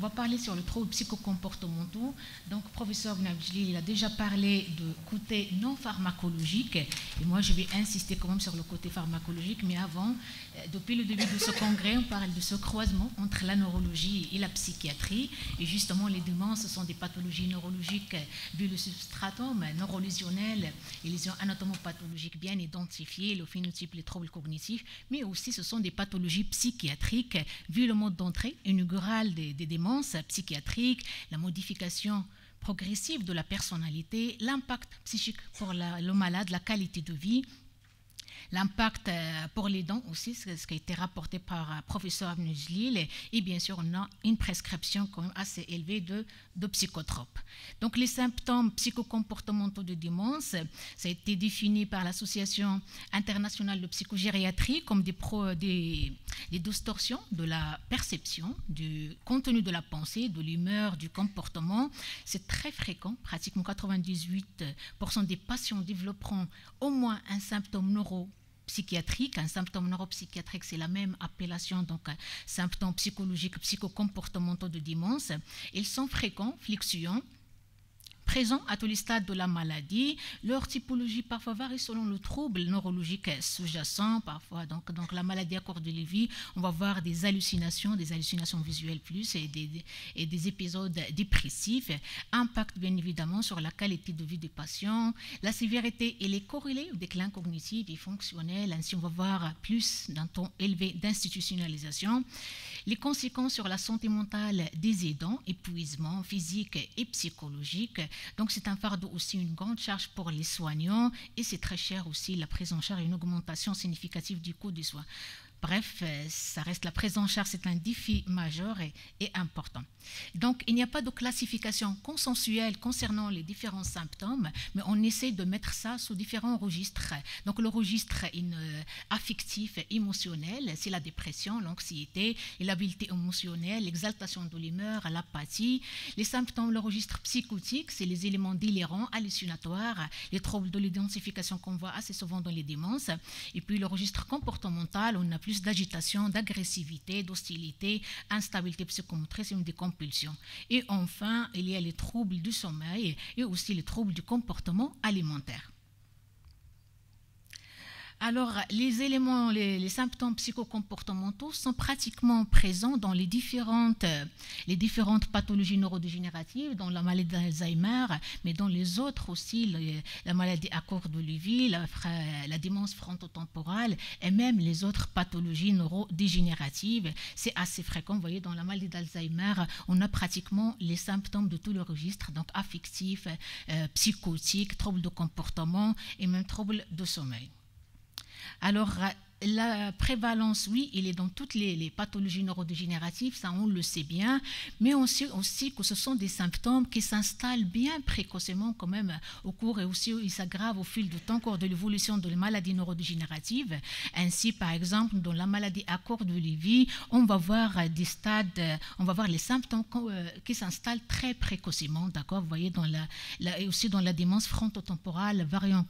va parler sur le trouble psychocomportementaux. Donc, professeur Gnabdjili, il a déjà parlé de côté non pharmacologique. Et moi, je vais insister quand même sur le côté pharmacologique. Mais avant, depuis le début de ce congrès, on parle de ce croisement entre la neurologie et la psychiatrie. Et justement, les démences, ce sont des pathologies neurologiques vu le substratum neurolésionnel, les lésions anatomopathologiques bien identifiées, le phénotype, les troubles cognitifs. Mais aussi, ce sont des pathologies psychiatriques vu le mode d'entrée inaugural des démences psychiatriques, la modification progressive de la personnalité, l'impact psychique pour le malade, la qualité de vie, l'impact pour les dents aussi, ce qui a été rapporté par professeur Gnabdjili, et bien sûr, on a une prescription quand même assez élevée de psychotropes. Donc, les symptômes psychocomportementaux de démence, ça a été défini par l'Association internationale de psychogériatrie comme des distorsions de la perception, du contenu de la pensée, de l'humeur, du comportement. C'est très fréquent, pratiquement 98% des patients développeront au moins un symptôme neuropsychiatrique. Un symptôme neuropsychiatrique, c'est la même appellation, donc symptômes psychologiques, psychocomportementaux de démence. Ils sont fréquents, fluctuants, présents à tous les stades de la maladie. Leur typologie parfois varie selon le trouble neurologique sous-jacent. Parfois, donc la maladie à cours de vie, on va voir des hallucinations visuelles plus et des épisodes dépressifs. Impact bien évidemment sur la qualité de vie des patients. La sévérité, elle est corrélée au déclin cognitif et fonctionnel. Ainsi, on va voir plus d'un taux élevé d'institutionnalisation. Les conséquences sur la santé mentale des aidants, épuisement physique et psychologique. Donc, c'est un fardeau aussi, une grande charge pour les soignants et c'est très cher aussi, la prise en charge et une augmentation significative du coût des soins. Bref, ça reste la prise en charge, c'est un défi majeur et important. Donc, il n'y a pas de classification consensuelle concernant les différents symptômes, mais on essaie de mettre ça sous différents registres. Donc, le registre affectif, émotionnel, c'est la dépression, l'anxiété, l'habileté émotionnelle, l'exaltation de l'humeur, l'apathie. Les symptômes, le registre psychotique, c'est les éléments délirants, hallucinatoires, les troubles de l'identification qu'on voit assez souvent dans les démences. Et puis, le registre comportemental, on a plus d'agitation, d'agressivité, d'hostilité, instabilité psychomotrice et des compulsions. Et enfin, il y a les troubles du sommeil et aussi les troubles du comportement alimentaire. Alors, les éléments, les symptômes psychocomportementaux sont pratiquement présents dans les différentes pathologies neurodégénératives, dans la maladie d'Alzheimer, mais dans les autres aussi, la maladie à cours de Lévy, la démence frontotemporale et même les autres pathologies neurodégénératives. C'est assez fréquent. Vous voyez, dans la maladie d'Alzheimer, on a pratiquement les symptômes de tous les registres, donc affectifs, psychotiques, troubles de comportement et même troubles de sommeil. Alors, la prévalence, oui, il est dans toutes les pathologies neurodégénératives, ça on le sait bien, mais on sait aussi que ce sont des symptômes qui s'installent bien précocement quand même au cours et aussi ils s'aggravent au fil du temps, au cours de l'évolution de la maladie neurodégénérative. Ainsi, par exemple, dans la maladie à cours de Lévy, on va voir des stades, on va voir les symptômes qui s'installent très précocement, d'accord, vous voyez, et aussi dans la démence frontotemporale, variant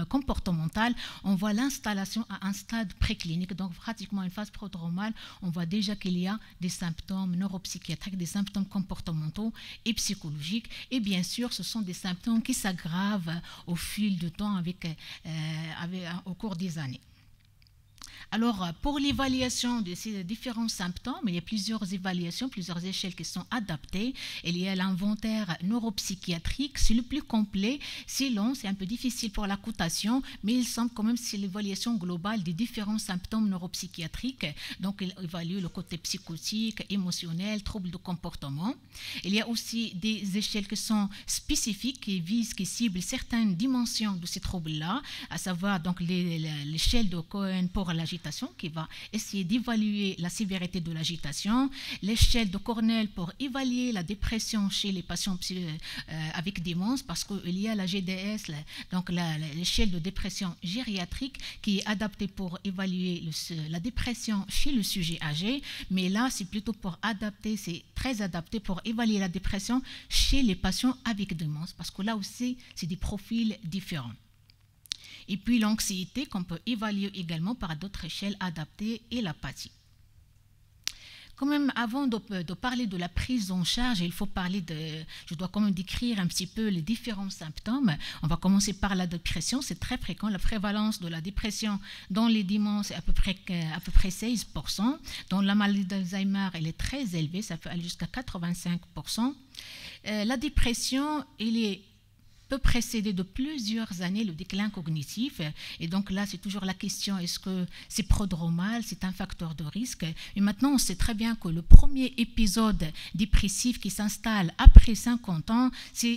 comportementale, on voit l'installation à un stade préclinique, donc pratiquement une phase prodromale, on voit déjà qu'il y a des symptômes neuropsychiatriques, des symptômes comportementaux et psychologiques. Et bien sûr, ce sont des symptômes qui s'aggravent au fil du temps au cours des années. Alors, pour l'évaluation de ces différents symptômes, il y a plusieurs évaluations, plusieurs échelles qui sont adaptées. Il y a l'inventaire neuropsychiatrique, c'est le plus complet, c'est long, c'est un peu difficile pour la cotation, mais il semble quand même que c'est l'évaluation globale des différents symptômes neuropsychiatriques. Donc, il évalue le côté psychotique, émotionnel, troubles de comportement. Il y a aussi des échelles qui sont spécifiques, qui ciblent certaines dimensions de ces troubles-là, à savoir donc l'échelle de Cohen pour l'agitation, qui va essayer d'évaluer la sévérité de l'agitation, l'échelle de Cornell pour évaluer la dépression chez les patients avec démence, parce qu'il y a la GDS, donc l'échelle de dépression gériatrique, qui est adaptée pour évaluer la dépression chez le sujet âgé, mais là c'est plutôt pour adapter, c'est très adapté pour évaluer la dépression chez les patients avec démence, parce que là aussi c'est des profils différents. Et puis l'anxiété qu'on peut évaluer également par d'autres échelles adaptées et l'apathie. Quand même, avant de parler de la prise en charge, il faut parler je dois quand même décrire un petit peu les différents symptômes. On va commencer par la dépression, c'est très fréquent. La prévalence de la dépression dans les démences est à peu près 16%. Dans la maladie d'Alzheimer, elle est très élevée, ça peut aller jusqu'à 85%. La dépression, peut précéder de plusieurs années le déclin cognitif. Et donc là, c'est toujours la question, est-ce que c'est prodromal, c'est un facteur de risque? Et maintenant, on sait très bien que le premier épisode dépressif qui s'installe après 50 ans,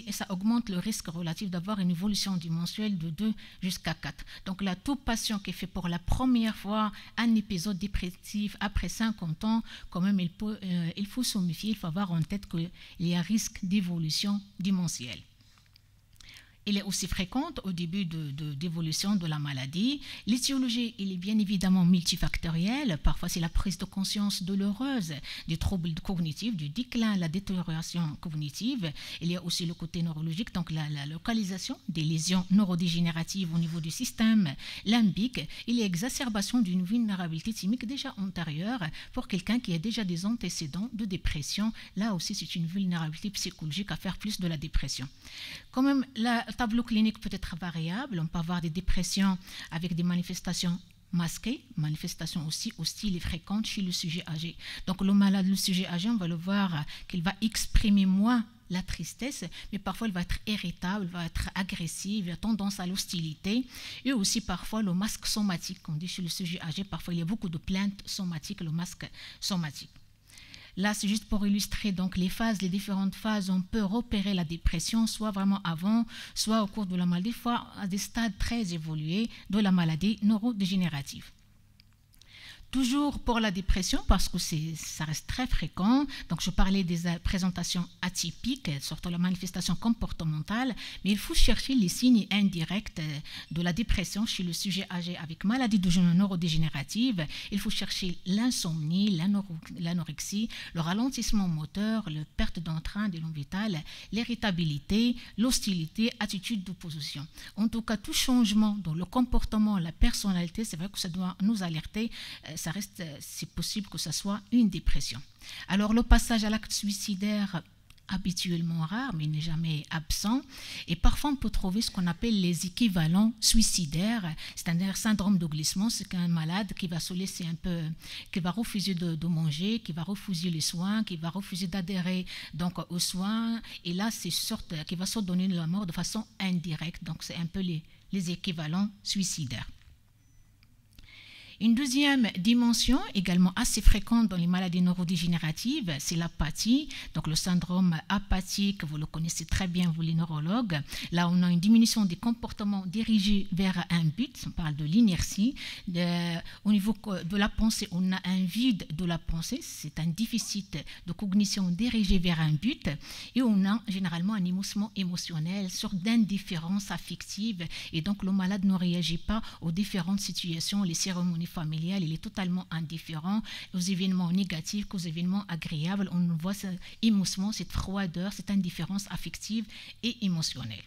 ça augmente le risque relatif d'avoir une évolution dimensionnelle de 2 jusqu'à 4. Donc là, tout patient qui fait pour la première fois un épisode dépressif après 50 ans, quand même, il faut se méfier, il faut avoir en tête qu'il y a un risque d'évolution dimensionnelle. Il est aussi fréquente au début d'évolution de la maladie. L'étiologie, il est bien évidemment multifactorielle. Parfois, c'est la prise de conscience douloureuse des troubles cognitifs, du déclin, la détérioration cognitive. Il y a aussi le côté neurologique, donc la localisation des lésions neurodégénératives au niveau du système limbique. Il y a exacerbation d'une vulnérabilité thymique déjà antérieure pour quelqu'un qui a déjà des antécédents de dépression. Là aussi, c'est une vulnérabilité psychologique à faire plus de la dépression. Quand même, le tableau clinique peut être variable. On peut avoir des dépressions avec des manifestations masquées, manifestations aussi hostiles et fréquentes chez le sujet âgé. Donc le sujet âgé, on va le voir qu'il va exprimer moins la tristesse, mais parfois il va être irritable, il va être agressif, il a tendance à l'hostilité. Et aussi parfois le masque somatique, on dit chez le sujet âgé, parfois il y a beaucoup de plaintes somatiques, le masque somatique. Là, c'est juste pour illustrer donc les différentes phases. On peut repérer la dépression, soit vraiment avant, soit au cours de la maladie, soit à des stades très évolués de la maladie neurodégénérative. Toujours pour la dépression, parce que ça reste très fréquent. Donc, je parlais des présentations atypiques, surtout la manifestation comportementale, mais il faut chercher les signes indirects de la dépression chez le sujet âgé avec maladie neurodégénérative. Il faut chercher l'insomnie, l'anorexie, le ralentissement moteur, la perte d'entrain des longs vitales, l'irritabilité, l'hostilité, attitude d'opposition. En tout cas, tout changement dans le comportement, la personnalité, c'est vrai que ça doit nous alerter. C'est possible que ce soit une dépression. Alors, le passage à l'acte suicidaire, habituellement rare, mais il n'est jamais absent. Et parfois, on peut trouver ce qu'on appelle les équivalents suicidaires. C'est-à-dire syndrome de glissement, c'est qu'un malade qui va se laisser un peu, qui va refuser de manger, qui va refuser les soins, qui va refuser d'adhérer donc aux soins. Et là, c'est qui va se donner la mort de façon indirecte. Donc, c'est un peu les équivalents suicidaires. Une deuxième dimension, également assez fréquente dans les maladies neurodégénératives, c'est l'apathie. Donc le syndrome apathique, vous le connaissez très bien, vous les neurologues. Là, on a une diminution des comportements dirigés vers un but. On parle de l'inertie. Au niveau de la pensée, on a un vide de la pensée. C'est un déficit de cognition dirigé vers un but. Et on a généralement un émoussement émotionnel, sorte d'indifférence affective. Et donc le malade ne réagit pas aux différentes situations, les cérémonies familiales, il est totalement indifférent aux événements négatifs qu'aux événements agréables. On voit cet émoussement, cette froideur, cette indifférence affective et émotionnelle.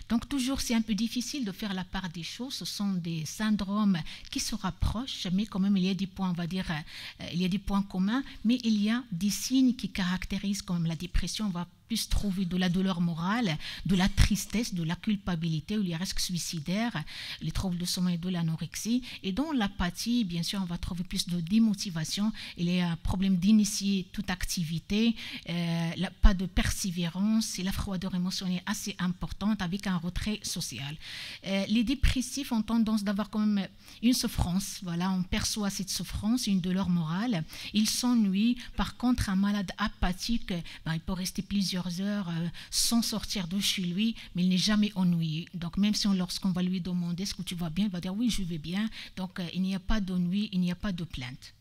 Donc toujours, c'est un peu difficile de faire la part des choses. Ce sont des syndromes qui se rapprochent, mais quand même, il y a des points, on va dire, il y a des points communs, mais il y a des signes qui caractérisent quand même la dépression. On va plus trouver de la douleur morale, de la tristesse, de la culpabilité, ou les risques suicidaires, les troubles de sommeil, de l'anorexie. Et dans l'apathie, bien sûr, on va trouver plus de démotivation. Il y a un problème d'initier toute activité, pas de persévérance, et la froideur émotionnelle assez importante avec un retrait social. Les dépressifs ont tendance d'avoir quand même une souffrance. Voilà, on perçoit cette souffrance, une douleur morale. Ils s'ennuient. Par contre, un malade apathique, il peut rester plusieurs heures sans sortir de chez lui, mais il n'est jamais ennuyé. Donc même si lorsqu'on va lui demander est-ce que tu vas bien, il va dire oui, je vais bien. Donc il n'y a pas d'ennui, il n'y a pas de plainte.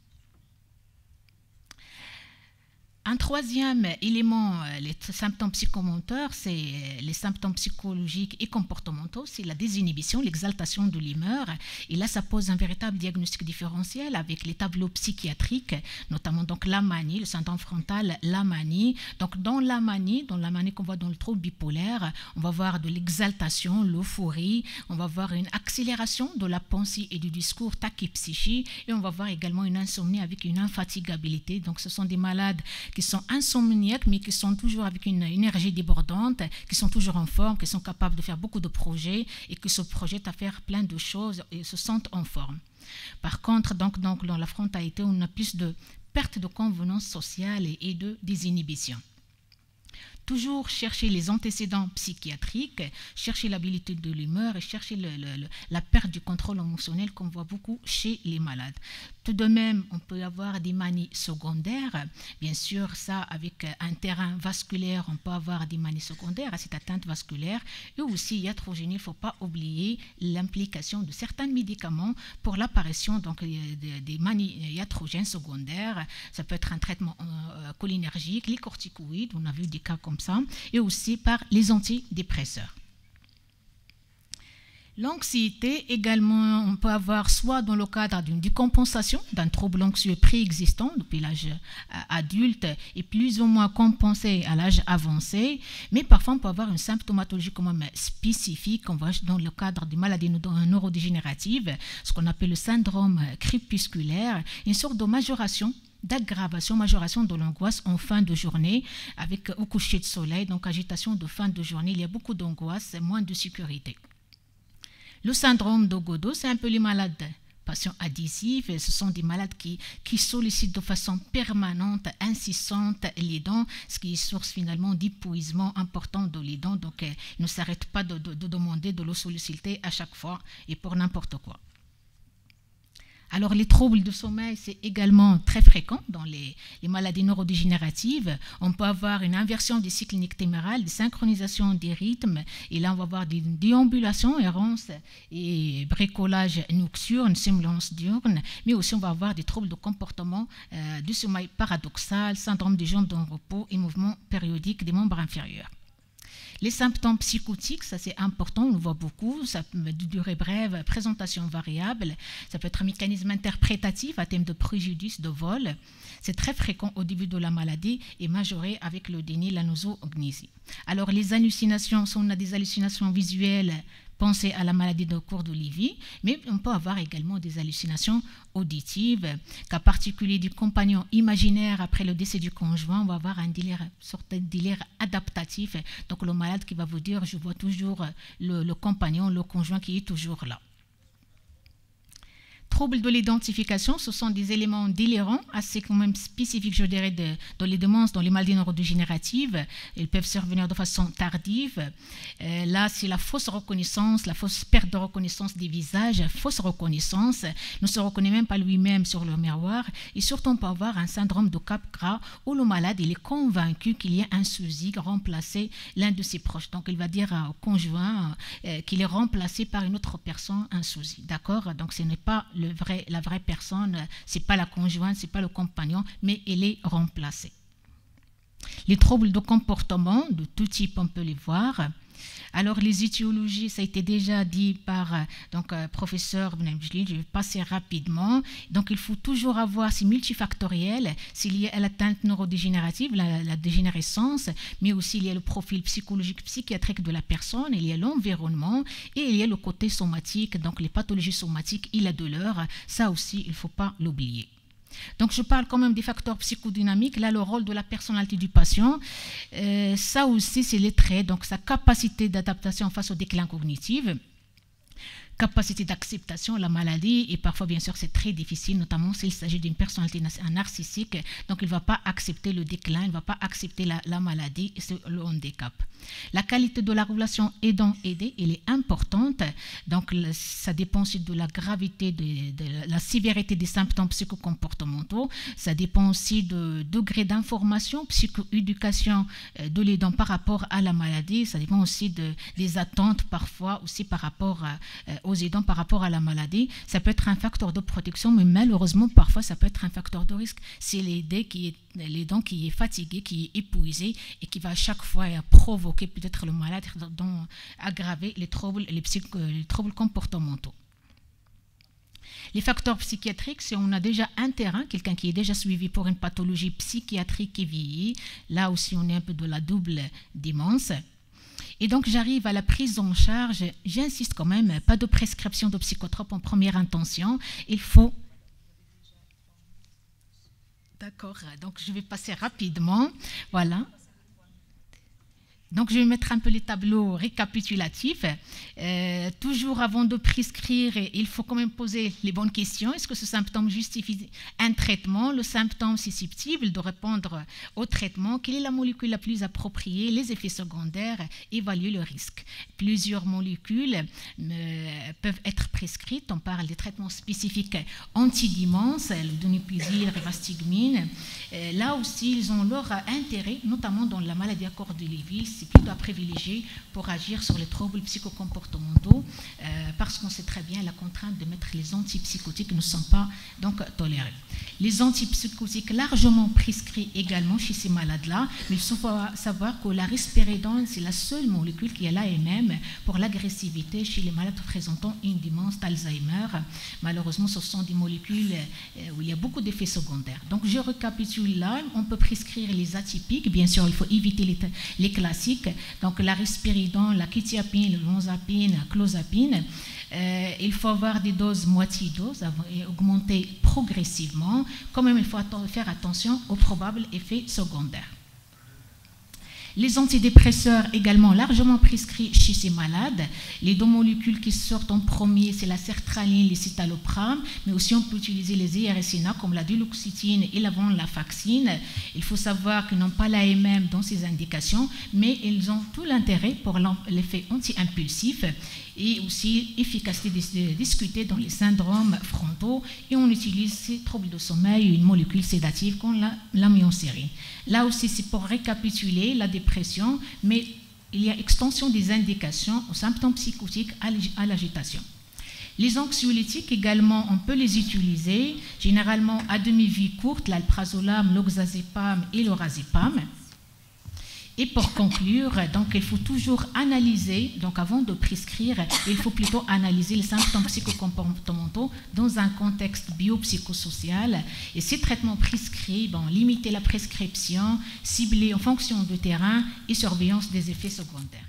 Un troisième élément, les symptômes psychomoteurs, c'est les symptômes psychologiques et comportementaux, c'est la désinhibition, l'exaltation de l'humeur. Et là, ça pose un véritable diagnostic différentiel avec les tableaux psychiatriques, notamment donc la manie, le syndrome frontal, la manie. Donc dans la manie qu'on voit dans le trouble bipolaire, on va voir de l'exaltation, l'euphorie, on va voir une accélération de la pensée et du discours, tachypsychie, et on va voir également une insomnie avec une infatigabilité. Donc ce sont des malades qui sont insomniaques, mais qui sont toujours avec une énergie débordante, qui sont toujours en forme, qui sont capables de faire beaucoup de projets et qui se projettent à faire plein de choses et se sentent en forme. Par contre, donc dans la frontalité, on a plus de perte de convenance sociale et de désinhibition. Toujours chercher les antécédents psychiatriques, chercher l'habilité de l'humeur et chercher la perte du contrôle émotionnel qu'on voit beaucoup chez les malades. Tout de même, on peut avoir des manies secondaires. Bien sûr, ça, avec un terrain vasculaire, on peut avoir des manies secondaires à cette atteinte vasculaire. Et aussi, iatrogénie, il ne faut pas oublier l'implication de certains médicaments pour l'apparition des manies iatrogènes secondaires. Ça peut être un traitement cholinergique, les corticoïdes, on a vu des cas comme ça, et aussi par les antidépresseurs. L'anxiété également, on peut avoir soit dans le cadre d'une décompensation d'un trouble anxieux préexistant depuis l'âge adulte et plus ou moins compensé à l'âge avancé, mais parfois on peut avoir une symptomatologie quand même spécifique, on voit dans le cadre des maladies neurodégénératives, ce qu'on appelle le syndrome crépusculaire, une sorte de majoration de l'angoisse en fin de journée, avec au coucher de soleil, donc agitation de fin de journée, il y a beaucoup d'angoisse, moins de sécurité. Le syndrome de Godot, c'est un peu les malades patients adhésifs, ce sont des malades qui sollicitent de façon permanente, insistante les dents, ce qui est source finalement d'épuisement important de les dents, donc ils ne s'arrêtent pas de demander, de le solliciter à chaque fois et pour n'importe quoi. Alors, les troubles de sommeil, c'est également très fréquent dans les maladies neurodégénératives. On peut avoir une inversion des cycles nictémérales, des synchronisations des rythmes. Et là, on va avoir des déambulations, errances et bricolage nocturne, somnolence diurne. Mais aussi, on va avoir des troubles de comportement, du sommeil paradoxal, syndrome des jambes en repos et mouvements périodiques des membres inférieurs. Les symptômes psychotiques, ça c'est important, on le voit beaucoup, ça peut être de durée brève, présentation variable, ça peut être un mécanisme interprétatif à thème de préjudice, de vol. C'est très fréquent au début de la maladie et majoré avec le déni, la nosognosie. Alors les hallucinations, on a des hallucinations visuelles, pensez à la maladie de cours d'Olivier, mais on peut avoir également des hallucinations auditives, cas particulier du compagnon imaginaire après le décès du conjoint, on va avoir un délire, une sorte de délire adaptatif, donc le malade qui va vous dire je vois toujours le compagnon, le conjoint qui est toujours là. Troubles de l'identification, ce sont des éléments délirants, assez quand même spécifiques, je dirais, dans les démences, dans les maladies neurodégénératives. Ils peuvent survenir de façon tardive. Là, c'est la fausse reconnaissance, la fausse perte de reconnaissance des visages, fausse reconnaissance, ne se reconnaît même pas lui-même sur le miroir. Et surtout, on peut avoir un syndrome de Capgras où le malade il est convaincu qu'il y a un souci remplacé l'un de ses proches. Donc, il va dire au conjoint qu'il est remplacé par une autre personne, un souci. D'accord? Donc, ce n'est pas la vraie personne, ce n'est pas la conjointe, ce n'est pas le compagnon, mais elle est remplacée. Les troubles de comportement, de tout type, on peut les voir. Alors, les étiologies, ça a été déjà dit par professeur Benamjli, je vais passer rapidement. Donc, il faut toujours avoir, c'est multifactoriel, c'est lié à l'atteinte neurodégénérative, la dégénérescence, mais aussi il y a le profil psychologique, psychiatrique de la personne, il y a l'environnement et il y a le côté somatique, donc les pathologies somatiques et la douleur, ça aussi, il ne faut pas l'oublier. Donc, je parle quand même des facteurs psychodynamiques. Là, le rôle de la personnalité du patient, ça aussi, c'est les traits. Donc, sa capacité d'adaptation face au déclin cognitif, capacité d'acceptation de la maladie, et parfois, bien sûr, c'est très difficile, notamment s'il s'agit d'une personnalité narcissique. Donc, il ne va pas accepter le déclin, il ne va pas accepter la maladie et le handicap. La qualité de la relation aidant-aidé, elle est importante. Donc, ça dépend aussi de la gravité, de la sévérité des symptômes psychocomportementaux. Ça dépend aussi du degré d'information, psychoéducation de l'aidant par rapport à la maladie. Ça dépend aussi des attentes, parfois, aussi par rapport au aux aidants par rapport à la maladie, ça peut être un facteur de protection, mais malheureusement, parfois, ça peut être un facteur de risque. C'est l'aidant qui est fatigué, qui est épuisé et qui va à chaque fois provoquer peut-être le malade, aggraver les troubles comportementaux. Les facteurs psychiatriques, si on a déjà un terrain, quelqu'un qui est déjà suivi pour une pathologie psychiatrique qui vieillit, là aussi on est un peu de la double démence. Et donc j'arrive à la prise en charge, j'insiste quand même, pas de prescription de psychotropes en première intention, il faut... D'accord, donc je vais passer rapidement, voilà. Donc, je vais mettre un peu les tableaux récapitulatifs. Toujours avant de prescrire, il faut quand même poser les bonnes questions. Est-ce que ce symptôme justifie un traitement? Le symptôme susceptible de répondre au traitement? Quelle est la molécule la plus appropriée? Les effets secondaires? Évaluer le risque. Plusieurs molécules peuvent être prescrites. On parle des traitements spécifiques antidémence, le donepezil, le rivastigmine. Là aussi, ils ont leur intérêt, notamment dans la maladie à corps de Lévy. C'est plutôt à privilégier pour agir sur les troubles psychocomportementaux parce qu'on sait très bien la contrainte de mettre les antipsychotiques ne sont pas donc tolérés. Les antipsychotiques largement prescrits également chez ces malades-là, mais il faut savoir que la risperidone, c'est la seule molécule qui est là et même pour l'agressivité chez les malades présentant une démence d'Alzheimer. Malheureusement, ce sont des molécules où il y a beaucoup d'effets secondaires. Donc, je récapitule là, on peut prescrire les atypiques, bien sûr, il faut éviter les classiques. Donc la risperidone, la quetiapine, l'olanzapine, la clozapine. Il faut avoir des doses moitié-dose et augmenter progressivement. Quand même, il faut faire attention aux probables effets secondaires. Les antidépresseurs également largement prescrits chez ces malades. Les deux molécules qui sortent en premier, c'est la sertraline, les citalopram, mais aussi on peut utiliser les IRSNA comme la duloxétine et la venlafaxine. Il faut savoir qu'ils n'ont pas l'AMM dans ces indications, mais ils ont tout l'intérêt pour l'effet anti-impulsif et aussi efficacité discutée dans les syndromes frontaux. Et on utilise ces troubles de sommeil, une molécule sédative comme la myocérine. Là aussi, c'est pour récapituler la dépression, mais il y a extension des indications aux symptômes psychotiques à l'agitation. Les anxiolytiques également, on peut les utiliser, généralement à demi-vie courte, l'alprazolam, l'oxazepam et l'orazepam. Et pour conclure, donc, il faut toujours analyser, donc avant de prescrire, il faut plutôt analyser les symptômes psychocomportementaux dans un contexte biopsychosocial. Et ces traitements prescrits, limiter la prescription, cibler en fonction du terrain et surveillance des effets secondaires.